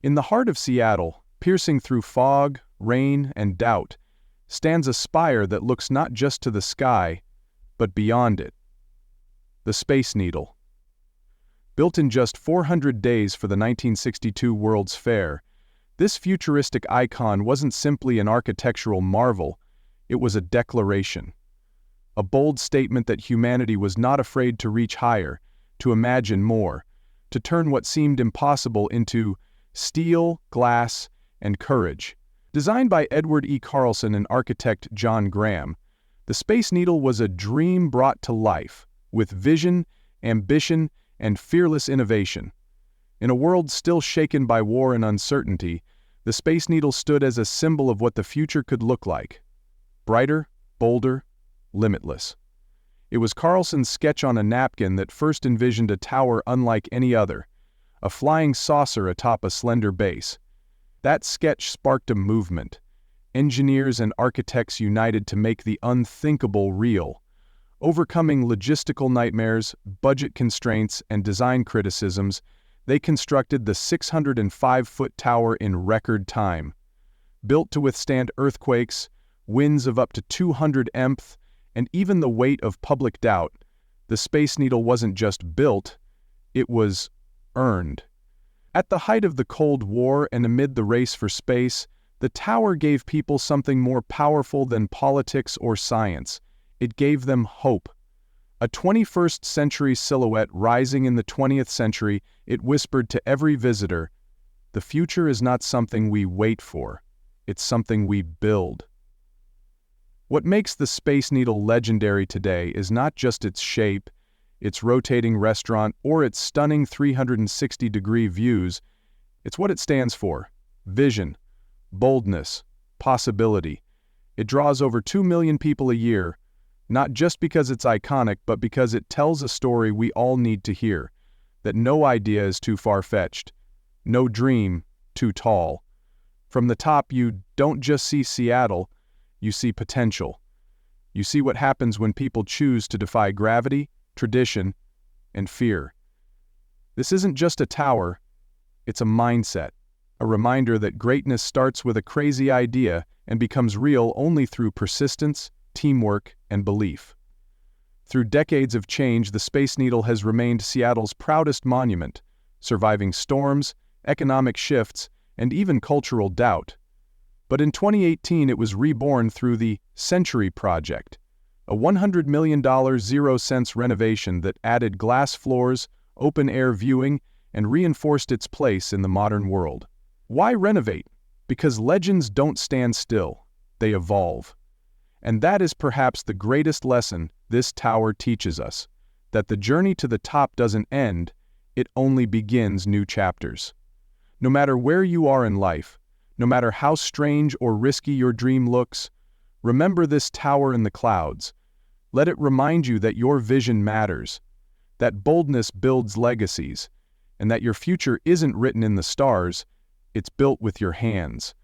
In the heart of Seattle, piercing through fog, rain, and doubt, stands a spire that looks not just to the sky, but beyond it. The Space Needle. Built in just 400 days for the 1962 World's Fair, this futuristic icon wasn't simply an architectural marvel, it was a declaration. A bold statement that humanity was not afraid to reach higher, to imagine more, to turn what seemed impossible into steel, glass, and courage. Designed by Edward E. Carlson and architect John Graham, the Space Needle was a dream brought to life, with vision, ambition, and fearless innovation. In a world still shaken by war and uncertainty, the Space Needle stood as a symbol of what the future could look like. Brighter, bolder, limitless. It was Carlson's sketch on a napkin that first envisioned a tower unlike any other, a flying saucer atop a slender base. That sketch sparked a movement. Engineers and architects united to make the unthinkable real. Overcoming logistical nightmares, budget constraints, and design criticisms, they constructed the 605-foot tower in record time. Built to withstand earthquakes, winds of up to 200 mph, and even the weight of public doubt, the Space Needle wasn't just built, it was earned. At the height of the Cold War and amid the race for space, the tower gave people something more powerful than politics or science. It gave them hope. A 21st century silhouette rising in the 20th century, it whispered to every visitor, "The future is not something we wait for, it's something we build." What makes the Space Needle legendary today is not just its shape, its rotating restaurant, or its stunning 360-degree views. It's what it stands for: vision, boldness, possibility. It draws over 2 million people a year, not just because it's iconic, but because it tells a story we all need to hear, that no idea is too far-fetched, no dream too tall. From the top, you don't just see Seattle, you see potential. You see what happens when people choose to defy gravity, tradition, and fear. This isn't just a tower, it's a mindset, a reminder that greatness starts with a crazy idea and becomes real only through persistence, teamwork, and belief. Through decades of change, the Space Needle has remained Seattle's proudest monument, surviving storms, economic shifts, and even cultural doubt. But in 2018, it was reborn through the Century Project, a $100 million zero-cents renovation that added glass floors, open-air viewing, and reinforced its place in the modern world. Why renovate? Because legends don't stand still, they evolve. And that is perhaps the greatest lesson this tower teaches us, that the journey to the top doesn't end, it only begins new chapters. No matter where you are in life, no matter how strange or risky your dream looks, remember this tower in the clouds. Let it remind you that your vision matters, that boldness builds legacies, and that your future isn't written in the stars, it's built with your hands.